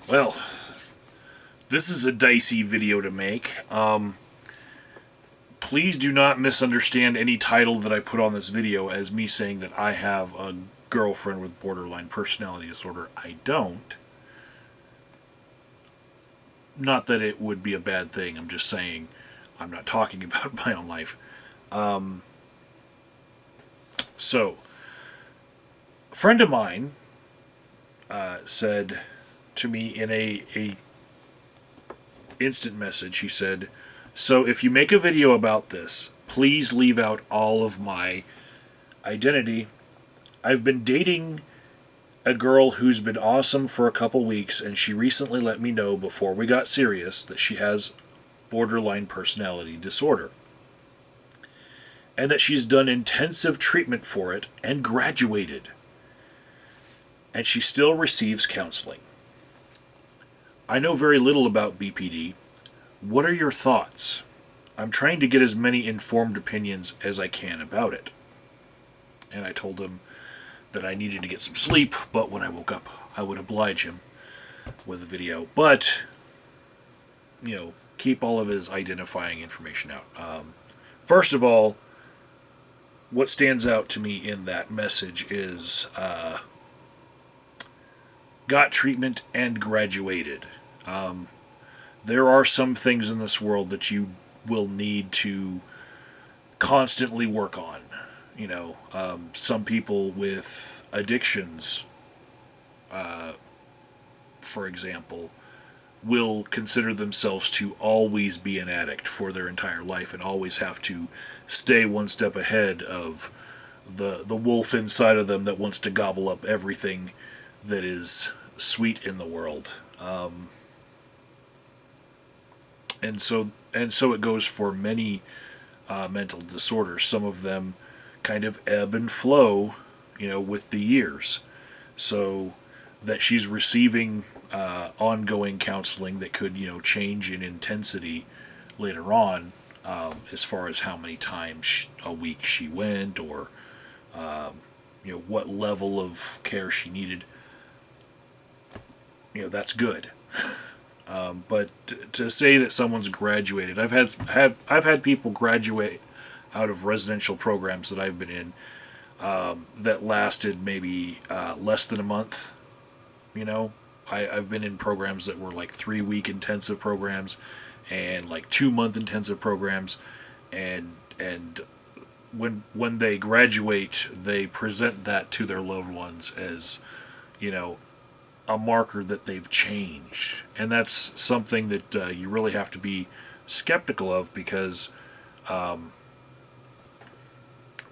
Well, this is a dicey video to make. Please do not misunderstand any title that I put on this video as me saying that I have a girlfriend with borderline personality disorder. I don't. Not that it would be a bad thing. I'm just saying I'm not talking about my own life. So, a friend of mine said to me in a instant message, he said, "So if you make a video about this, please leave out all of my identity. I've been dating a girl who's been awesome for a couple weeks, and she recently let me know before we got serious that she has borderline personality disorder, and that she's done intensive treatment for it and graduated, and she still receives counseling. I know very little about BPD. What are your thoughts? I'm trying to get as many informed opinions as I can about it." And I told him that I needed to get some sleep, but when I woke up, I would oblige him with a video. But, keep all of his identifying information out. First of all, what stands out to me in that message is got treatment and graduated. There are some things in this world that you will need to constantly work on. Some people with addictions, for example, will consider themselves to always be an addict for their entire life and always have to stay one step ahead of the wolf inside of them that wants to gobble up everything that is sweet in the world. And so it goes for many mental disorders. Some of them kind of ebb and flow, with the years. So that she's receiving ongoing counseling that could, change in intensity later on, as far as how many times a week she went, or what level of care she needed. That's good. But to say that someone's graduated, I've had people graduate out of residential programs that I've been in, that lasted maybe less than a month. I've been in programs that were like 3-week intensive programs, and like 2-month intensive programs, and when they graduate, they present that to their loved ones as, a marker that they've changed. And that's something that you really have to be skeptical of, because,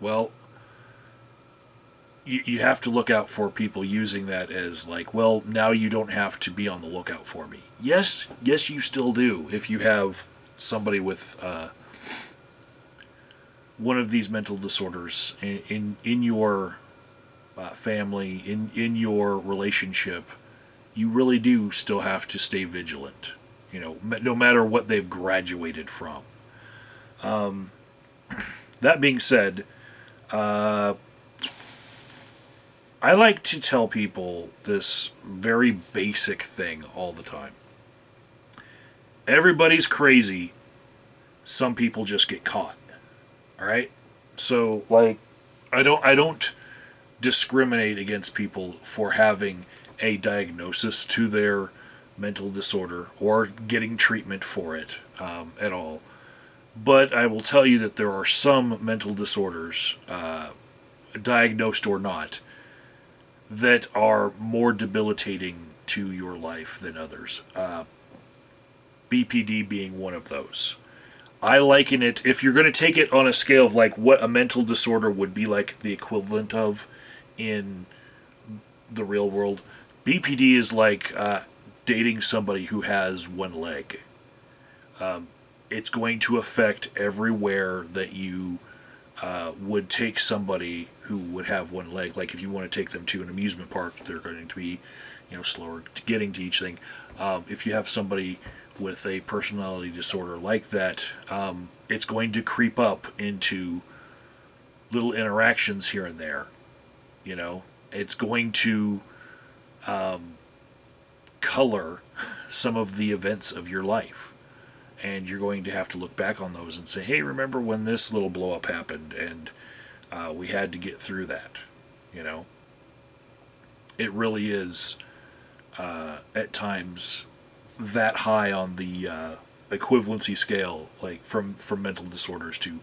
well, you have to look out for people using that as like, well, now you don't have to be on the lookout for me. Yes, you still do. If you have somebody with one of these mental disorders in your family, in your relationship, you really do still have to stay vigilant. No matter what they've graduated from. That being said, I like to tell people this very basic thing all the time. Everybody's crazy. Some people just get caught. All right? So, like, I don't discriminate against people for having a diagnosis to their mental disorder or getting treatment for it, at all. But I will tell you that there are some mental disorders, diagnosed or not, that are more debilitating to your life than others. BPD being one of those. I liken it, if you're going to take it on a scale of like what a mental disorder would be like the equivalent of in the real world, BPD is like dating somebody who has one leg. It's going to affect everywhere that you would take somebody who would have one leg. Like if you want to take them to an amusement park, they're going to be, slower to getting to each thing. If you have somebody with a personality disorder like that, it's going to creep up into little interactions here and there. It's going to color some of the events of your life. And you're going to have to look back on those and say, hey, remember when this little blow up happened and we had to get through that, you know? It really is, at times, that high on the equivalency scale, like from mental disorders to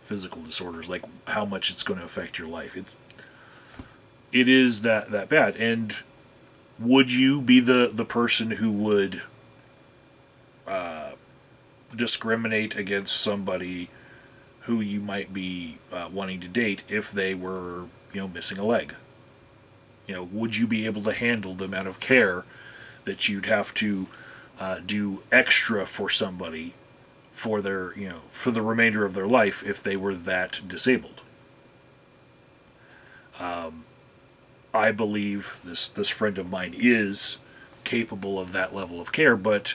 physical disorders, like how much it's going to affect your life. It is that bad. And would you be the person who would discriminate against somebody who you might be wanting to date if they were, missing a leg? Would you be able to handle the amount of care that you'd have to do extra for somebody for their, for the remainder of their life if they were that disabled? I believe this friend of mine is capable of that level of care, but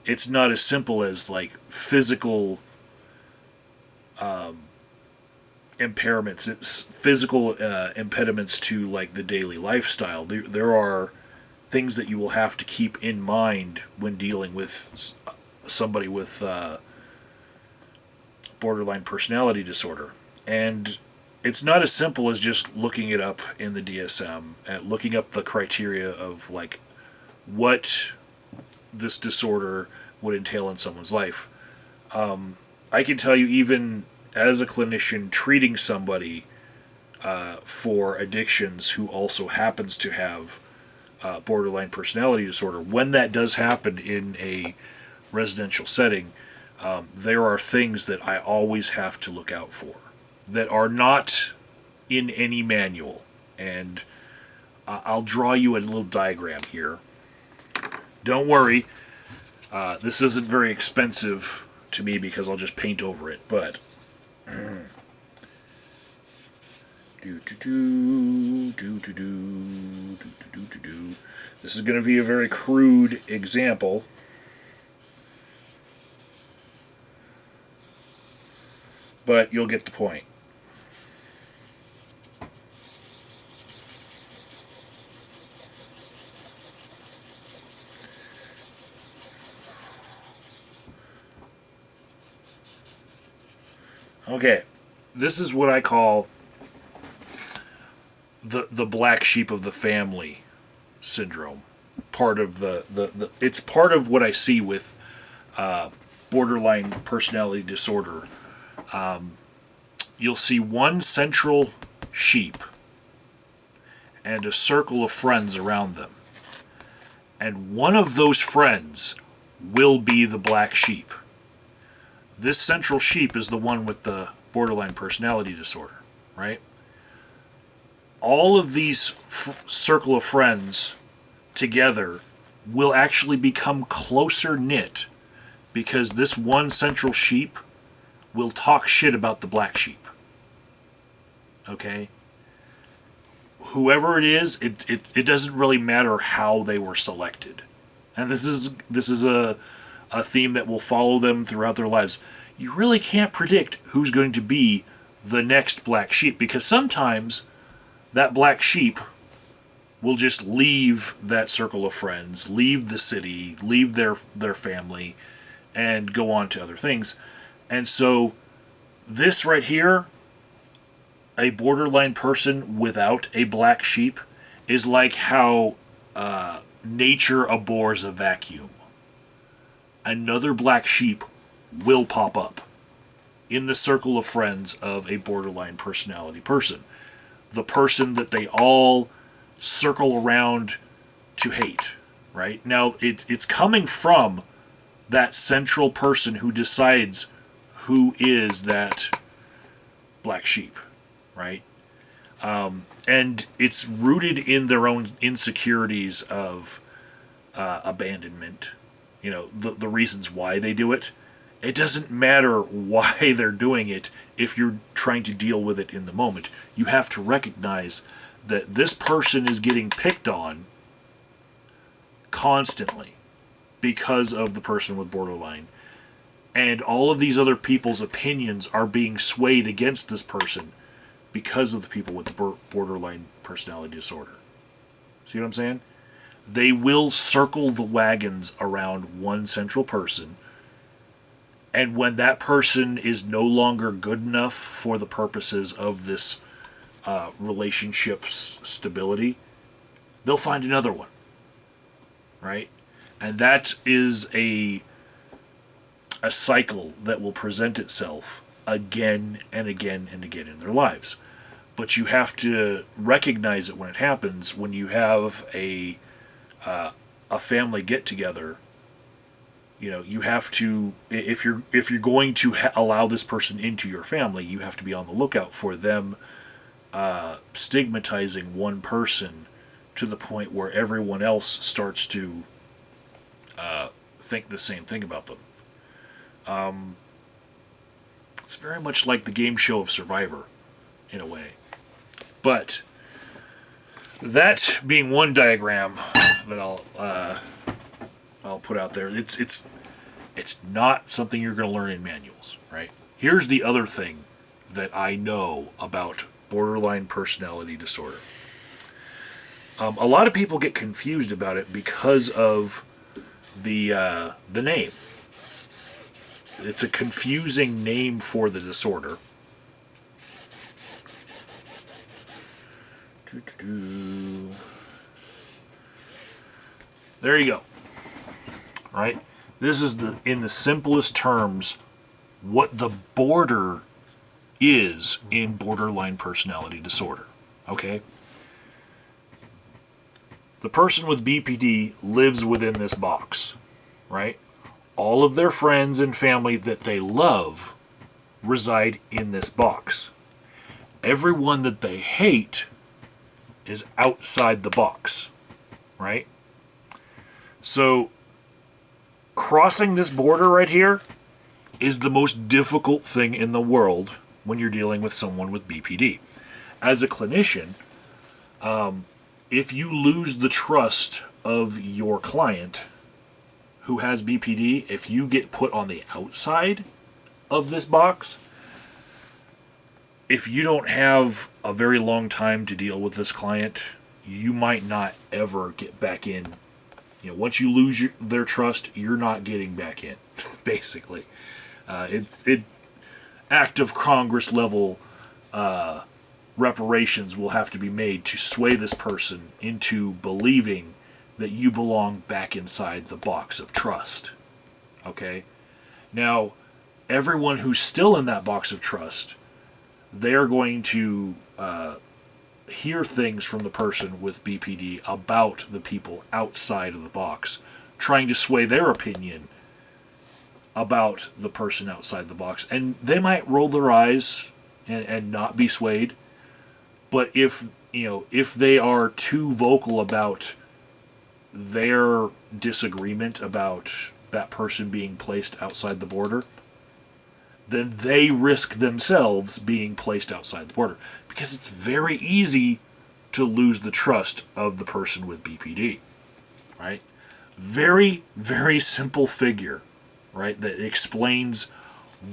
it's not as simple as like physical impairments. It's physical impediments to like the daily lifestyle. There are things that you will have to keep in mind when dealing with somebody with borderline personality disorder. And it's not as simple as just looking it up in the DSM and looking up the criteria of like what this disorder would entail in someone's life. I can tell you, even as a clinician treating somebody for addictions who also happens to have borderline personality disorder, when that does happen in a residential setting, there are things that I always have to look out for that are not in any manual. And I'll draw you a little diagram here. Don't worry, this isn't very expensive to me because I'll just paint over it, but this is going to be a very crude example. But you'll get the point. Okay, this is what I call the black sheep of the family syndrome. Part of the it's part of what I see with borderline personality disorder. You'll see one central sheep and a circle of friends around them. And one of those friends will be the black sheep. This central sheep is the one with the borderline personality disorder, right? All of these circle of friends together will actually become closer knit because this one central sheep will talk shit about the black sheep. Okay? Whoever it is, it doesn't really matter how they were selected. And this is a theme that will follow them throughout their lives. You really can't predict who's going to be the next black sheep, because sometimes that black sheep will just leave that circle of friends, leave the city, leave their family, and go on to other things. And so this right here, a borderline person without a black sheep, is like how nature abhors a vacuum. Another black sheep will pop up in the circle of friends of a borderline personality person. The person that they all circle around to hate, right? Now, it's coming from that central person who decides who is that black sheep, right? And it's rooted in their own insecurities of abandonment, the reasons why they do it. It doesn't matter why they're doing it if you're trying to deal with it in the moment. You have to recognize that this person is getting picked on constantly because of the person with borderline. And all of these other people's opinions are being swayed against this person because of the people with the borderline personality disorder. See what I'm saying? they will circle the wagons around one central person. And when that person is no longer good enough for the purposes of this relationship's stability, they'll find another one. Right? And that is a cycle that will present itself again and again and again in their lives. But you have to recognize it when it happens. When you have a family get together, you have to, if you're going to allow this person into your family, you have to be on the lookout for them stigmatizing one person to the point where everyone else starts to think the same thing about them. It's very much like the game show of Survivor, in a way. But that being one diagram that I'll put out there, it's not something you're going to learn in manuals, right? Here's the other thing that I know about borderline personality disorder. A lot of people get confused about it because of the name. It's a confusing name for the disorder. There you go. Right? This is in the simplest terms what the border is in borderline personality disorder. Okay? The person with BPD lives within this box, right? All of their friends and family that they love reside in this box. Everyone that they hate is outside the box, right? So, crossing this border right here is the most difficult thing in the world when you're dealing with someone with BPD. As a clinician, if you lose the trust of your client who has BPD, if you get put on the outside of this box, if you don't have a very long time to deal with this client, you might not ever get back in. Once you lose their trust, you're not getting back in, basically. It act of Congress level reparations will have to be made to sway this person into believing that you belong back inside the box of trust. Okay? Now, everyone who's still in that box of trust, they're going to hear things from the person with BPD about the people outside of the box, trying to sway their opinion about the person outside the box. And they might roll their eyes and not be swayed. But if they are too vocal about their disagreement about that person being placed outside the border, then they risk themselves being placed outside the border. Because it's very easy to lose the trust of the person with BPD. Right? Very, very simple figure, right, that explains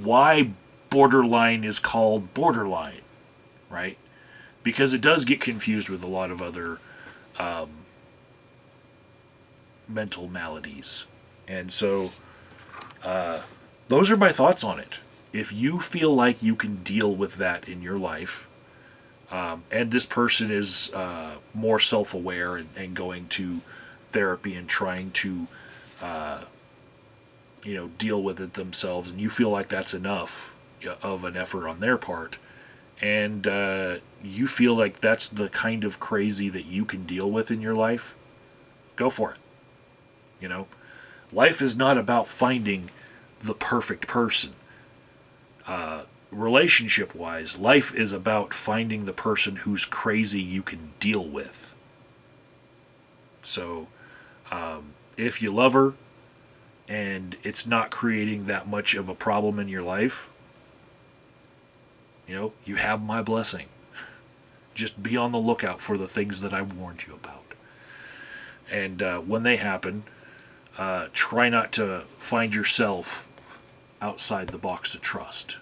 why borderline is called borderline, right? Because it does get confused with a lot of other mental maladies. And so those are my thoughts on it. If you feel like you can deal with that in your life, and this person is more self-aware and going to therapy and trying to deal with it themselves, and you feel like that's enough of an effort on their part, and you feel like that's the kind of crazy that you can deal with in your life, go for it. Life is not about finding the perfect person. Relationship-wise, life is about finding the person who's crazy you can deal with. So, if you love her and it's not creating that much of a problem in your life, you have my blessing. Just be on the lookout for the things that I warned you about. And when they happen, try not to find yourself outside the box of trust.